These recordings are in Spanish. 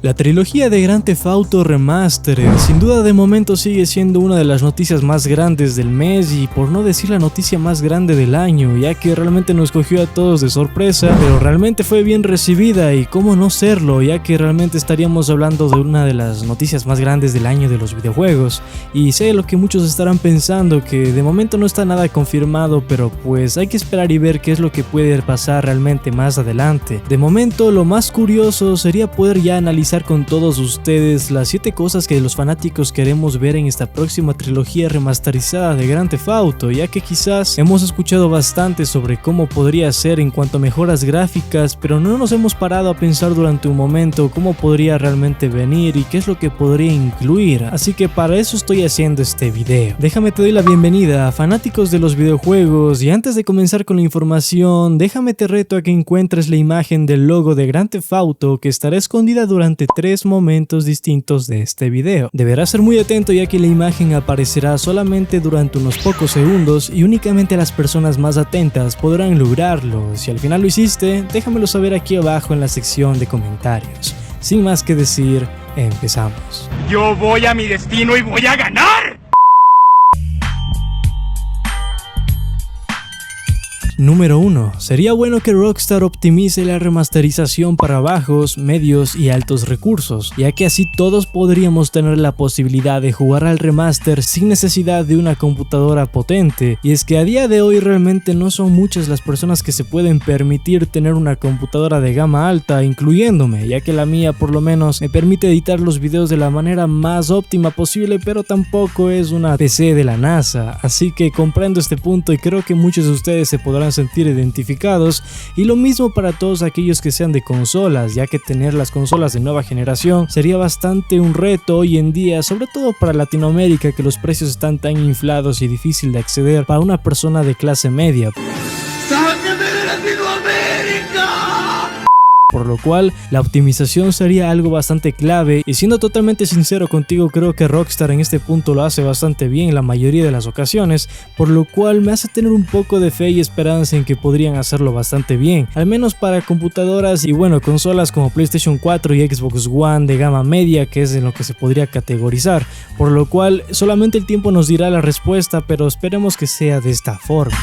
La trilogía de Grand Theft Auto Remastered sin duda de momento sigue siendo una de las noticias más grandes del mes y por no decir la noticia más grande del año, ya que realmente nos cogió a todos de sorpresa, pero realmente fue bien recibida y cómo no serlo, ya que realmente estaríamos hablando de una de las noticias más grandes del año de los videojuegos. Y sé lo que muchos estarán pensando, que de momento no está nada confirmado, pero pues hay que esperar y ver qué es lo que puede pasar realmente más adelante. De momento lo más curioso sería poder ya analizar con todos ustedes las 7 cosas que los fanáticos queremos ver en esta próxima trilogía remasterizada de Grand Theft Auto, ya que quizás hemos escuchado bastante sobre cómo podría ser en cuanto a mejoras gráficas, pero no nos hemos parado a pensar durante un momento cómo podría realmente venir y qué es lo que podría incluir, así que para eso estoy haciendo este video. Déjame te doy la bienvenida a fanáticos de los videojuegos y antes de comenzar con la información, déjame te reto a que encuentres la imagen del logo de Grand Theft Auto que estará escondida durante 3 momentos distintos de este video. Deberás ser muy atento ya que la imagen aparecerá solamente durante unos pocos segundos y únicamente las personas más atentas podrán lograrlo. Si al final lo hiciste, déjamelo saber aquí abajo en la sección de comentarios. Sin más que decir, empezamos. Yo voy a mi destino y voy a ganar. Número 1. Sería bueno que Rockstar optimice la remasterización para bajos, medios y altos recursos, ya que así todos podríamos tener la posibilidad de jugar al remaster sin necesidad de una computadora potente, y es que a día de hoy realmente no son muchas las personas que se pueden permitir tener una computadora de gama alta, incluyéndome, ya que la mía por lo menos me permite editar los videos de la manera más óptima posible, pero tampoco es una PC de la NASA, así que comprendo este punto y creo que muchos de ustedes se podrán sentir identificados, y lo mismo para todos aquellos que sean de consolas, ya que tener las consolas de nueva generación sería bastante un reto hoy en día, sobre todo para Latinoamérica, que los precios están tan inflados y difícil de acceder para una persona de clase media. ¡Sáquenme de Latinoamérica! Por lo cual la optimización sería algo bastante clave, y siendo totalmente sincero contigo, creo que Rockstar en este punto lo hace bastante bien en la mayoría de las ocasiones, por lo cual me hace tener un poco de fe y esperanza en que podrían hacerlo bastante bien, al menos para computadoras y bueno, consolas como PlayStation 4 y Xbox One de gama media, que es en lo que se podría categorizar, por lo cual solamente el tiempo nos dirá la respuesta, pero esperemos que sea de esta forma.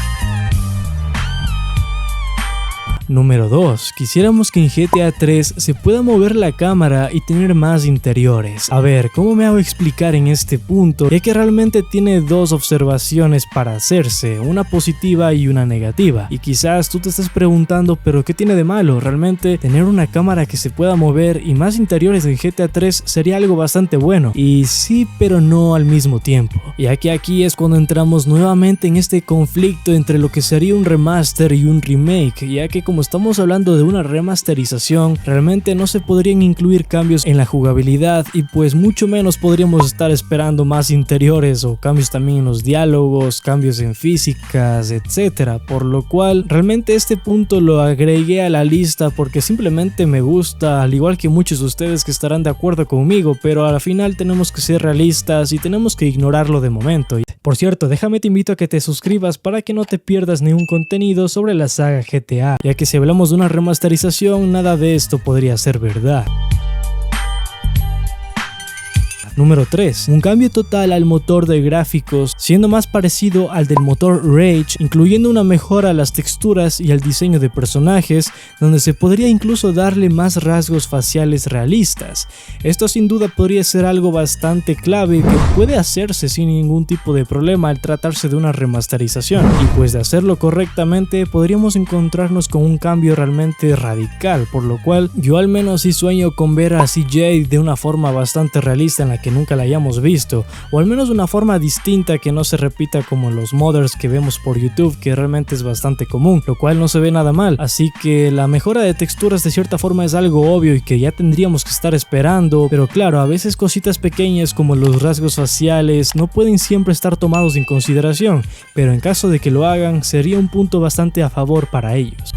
Número 2. Quisiéramos que en GTA 3 se pueda mover la cámara y tener más interiores. A ver, ¿cómo me hago explicar en este punto? Ya que realmente tiene 2 observaciones para hacerse, una positiva y una negativa. Y quizás tú te estés preguntando, ¿pero qué tiene de malo? Realmente tener una cámara que se pueda mover y más interiores en GTA 3 sería algo bastante bueno. Y sí, pero no al mismo tiempo. Ya que aquí es cuando entramos nuevamente en este conflicto entre lo que sería un remaster y un remake, ya que como estamos hablando de una remasterización, realmente no se podrían incluir cambios en la jugabilidad y pues mucho menos podríamos estar esperando más interiores o cambios también en los diálogos, cambios en físicas, etcétera, por lo cual realmente este punto lo agregué a la lista porque simplemente me gusta, al igual que muchos de ustedes que estarán de acuerdo conmigo, pero al final tenemos que ser realistas y tenemos que ignorarlo de momento. Por cierto, déjame te invito a que te suscribas para que no te pierdas ningún contenido sobre la saga GTA, ya que si hablamos de una remasterización, nada de esto podría ser verdad. Número 3. Un cambio total al motor de gráficos, siendo más parecido al del motor Rage, incluyendo una mejora a las texturas y al diseño de personajes, donde se podría incluso darle más rasgos faciales realistas. Esto sin duda podría ser algo bastante clave que puede hacerse sin ningún tipo de problema al tratarse de una remasterización, y pues de hacerlo correctamente podríamos encontrarnos con un cambio realmente radical, por lo cual yo al menos sí sueño con ver a CJ de una forma bastante realista en la que nunca la hayamos visto, o al menos de una forma distinta que no se repita como los modders que vemos por YouTube, que realmente es bastante común, lo cual no se ve nada mal. Así que la mejora de texturas de cierta forma es algo obvio y que ya tendríamos que estar esperando, pero claro, a veces cositas pequeñas como los rasgos faciales no pueden siempre estar tomados en consideración, pero en caso de que lo hagan sería un punto bastante a favor para ellos.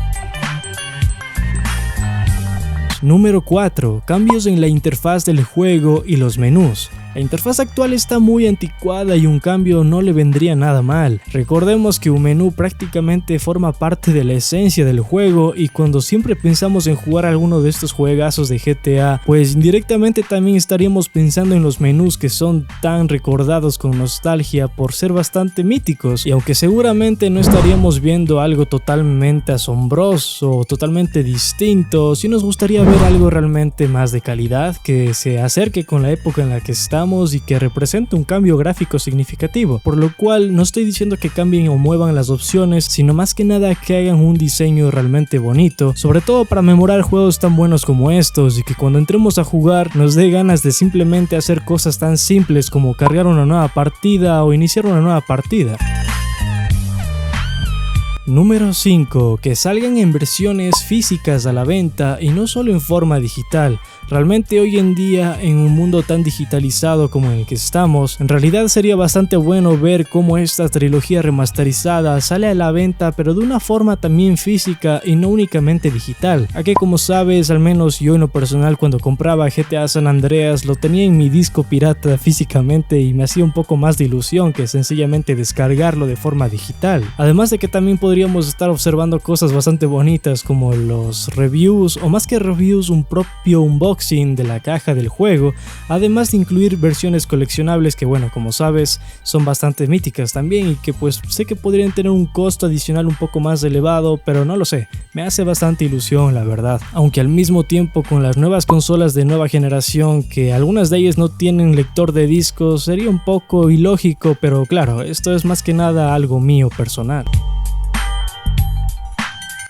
Número 4. Cambios en la interfaz del juego y los menús. La interfaz actual está muy anticuada y un cambio no le vendría nada mal. Recordemos que un menú prácticamente forma parte de la esencia del juego, y cuando siempre pensamos en jugar alguno de estos juegazos de GTA, pues indirectamente también estaríamos pensando en los menús que son tan recordados con nostalgia por ser bastante míticos, y aunque seguramente no estaríamos viendo algo totalmente asombroso o totalmente distinto, sí nos gustaría ver algo realmente más de calidad, que se acerque con la época en la que estamos y que represente un cambio gráfico significativo, por lo cual no estoy diciendo que cambien o muevan las opciones, sino más que nada que hagan un diseño realmente bonito, sobre todo para memorar juegos tan buenos como estos, y que cuando entremos a jugar nos dé ganas de simplemente hacer cosas tan simples como cargar una nueva partida o iniciar una nueva partida. Número 5. Que salgan en versiones físicas a la venta y no solo en forma digital. Realmente hoy en día, en un mundo tan digitalizado como en el que estamos, en realidad sería bastante bueno ver cómo esta trilogía remasterizada sale a la venta, pero de una forma también física y no únicamente digital. Ya que, como sabes, al menos yo en lo personal, cuando compraba GTA San Andreas lo tenía en mi disco pirata físicamente y me hacía un poco más de ilusión que sencillamente descargarlo de forma digital. Además de que también podríamos estar observando cosas bastante bonitas como los reviews, o más que reviews, un propio unboxing de la caja del juego, además de incluir versiones coleccionables que, bueno, como sabes, son bastante míticas también, y que pues sé que podrían tener un costo adicional un poco más elevado, pero no lo sé, me hace bastante ilusión la verdad. Aunque al mismo tiempo, con las nuevas consolas de nueva generación, que algunas de ellas no tienen lector de discos, sería un poco ilógico, pero claro, esto es más que nada algo mío personal.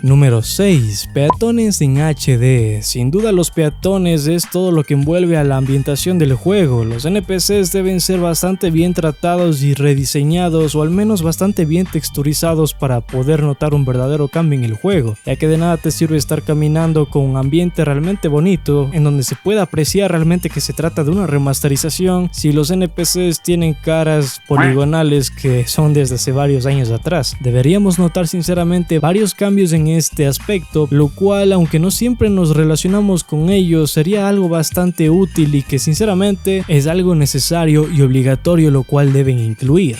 Número 6. Peatones en HD. Sin duda los peatones es todo lo que envuelve a la ambientación del juego. Los NPCs deben ser bastante bien tratados y rediseñados, o al menos bastante bien texturizados, para poder notar un verdadero cambio en el juego, ya que de nada te sirve estar caminando con un ambiente realmente bonito, en donde se pueda apreciar realmente que se trata de una remasterización, si los NPCs tienen caras poligonales que son desde hace varios años atrás. Deberíamos notar sinceramente varios cambios en este aspecto, lo cual, aunque no siempre nos relacionamos con ellos, sería algo bastante útil y que sinceramente es algo necesario y obligatorio, lo cual deben incluir.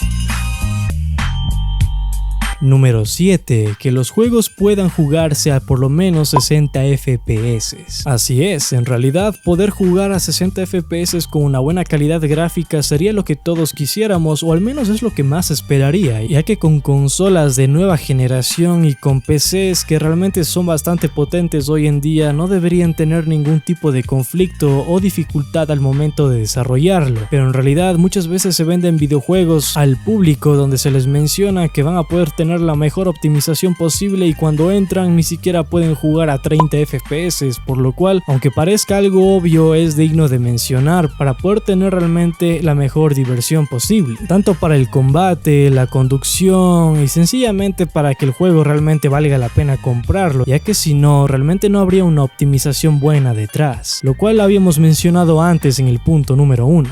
Número 7. Que los juegos puedan jugarse a por lo menos 60 FPS. Así es, en realidad poder jugar a 60 FPS con una buena calidad gráfica sería lo que todos quisiéramos, o al menos es lo que más esperaría, ya que con consolas de nueva generación y con PCs que realmente son bastante potentes hoy en día, no deberían tener ningún tipo de conflicto o dificultad al momento de desarrollarlo. Pero en realidad muchas veces se venden videojuegos al público donde se les menciona que van a poder tener la mejor optimización posible, y cuando entran ni siquiera pueden jugar a 30 FPS, por lo cual, aunque parezca algo obvio, es digno de mencionar para poder tener realmente la mejor diversión posible, tanto para el combate, la conducción y sencillamente para que el juego realmente valga la pena comprarlo, ya que si no, realmente no habría una optimización buena detrás, lo cual habíamos mencionado antes en el punto número 1.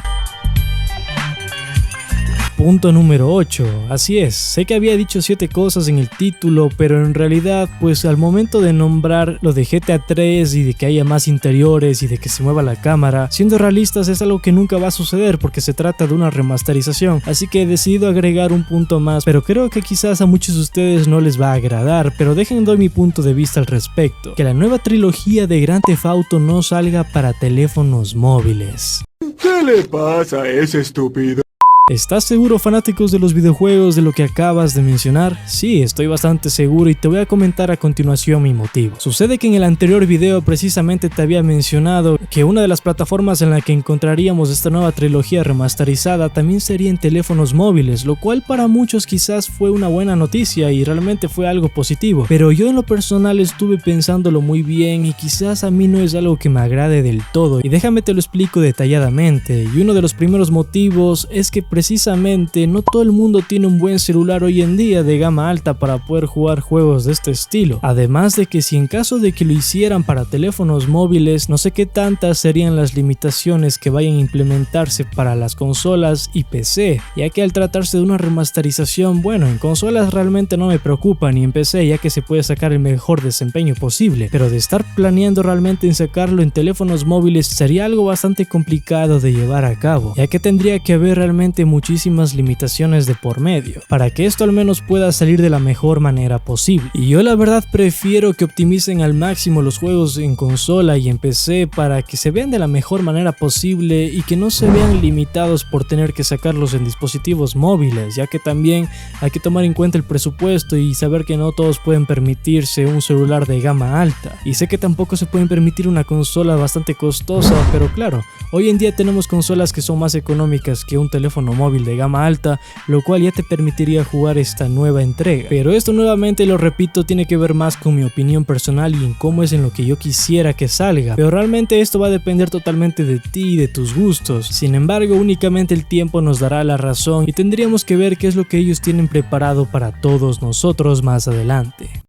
Punto número 8. Así es, sé que había dicho 7 cosas en el título, pero en realidad pues al momento de nombrar lo de GTA 3 y de que haya más interiores y de que se mueva la cámara, siendo realistas es algo que nunca va a suceder porque se trata de una remasterización, así que he decidido agregar un punto más, pero creo que quizás a muchos de ustedes no les va a agradar, pero dejen doy mi punto de vista al respecto: que la nueva trilogía de Grand Theft Auto no salga para teléfonos móviles. ¿Qué le pasa a ese estúpido? ¿Estás seguro, fanáticos de los videojuegos, de lo que acabas de mencionar? Sí, estoy bastante seguro y te voy a comentar a continuación mi motivo. Sucede que en el anterior video precisamente te había mencionado que una de las plataformas en la que encontraríamos esta nueva trilogía remasterizada también sería en teléfonos móviles, lo cual para muchos quizás fue una buena noticia y realmente fue algo positivo, pero yo en lo personal estuve pensándolo muy bien y quizás a mí no es algo que me agrade del todo, y déjame te lo explico detalladamente. Y uno de los primeros motivos es que precisamente no todo el mundo tiene un buen celular hoy en día de gama alta para poder jugar juegos de este estilo. Además de que si en caso de que lo hicieran para teléfonos móviles, no sé qué tantas serían las limitaciones que vayan a implementarse para las consolas y PC, ya que al tratarse de una remasterización, bueno, en consolas realmente no me preocupa, ni en PC, ya que se puede sacar el mejor desempeño posible, pero de estar planeando realmente en sacarlo en teléfonos móviles sería algo bastante complicado de llevar a cabo, ya que tendría que haber realmente muchísimas limitaciones de por medio, para que esto al menos pueda salir de la mejor manera posible. Y yo la verdad prefiero que optimicen al máximo los juegos en consola y en PC para que se vean de la mejor manera posible y que no se vean limitados por tener que sacarlos en dispositivos móviles, ya que también hay que tomar en cuenta el presupuesto y saber que no todos pueden permitirse un celular de gama alta, y sé que tampoco se pueden permitir una consola bastante costosa, pero claro, hoy en día tenemos consolas que son más económicas que un teléfono móvil de gama alta, lo cual ya te permitiría jugar esta nueva entrega. Pero esto, nuevamente lo repito, tiene que ver más con mi opinión personal y en cómo es en lo que yo quisiera que salga, pero realmente esto va a depender totalmente de ti y de tus gustos. Sin embargo, únicamente el tiempo nos dará la razón y tendríamos que ver qué es lo que ellos tienen preparado para todos nosotros más adelante.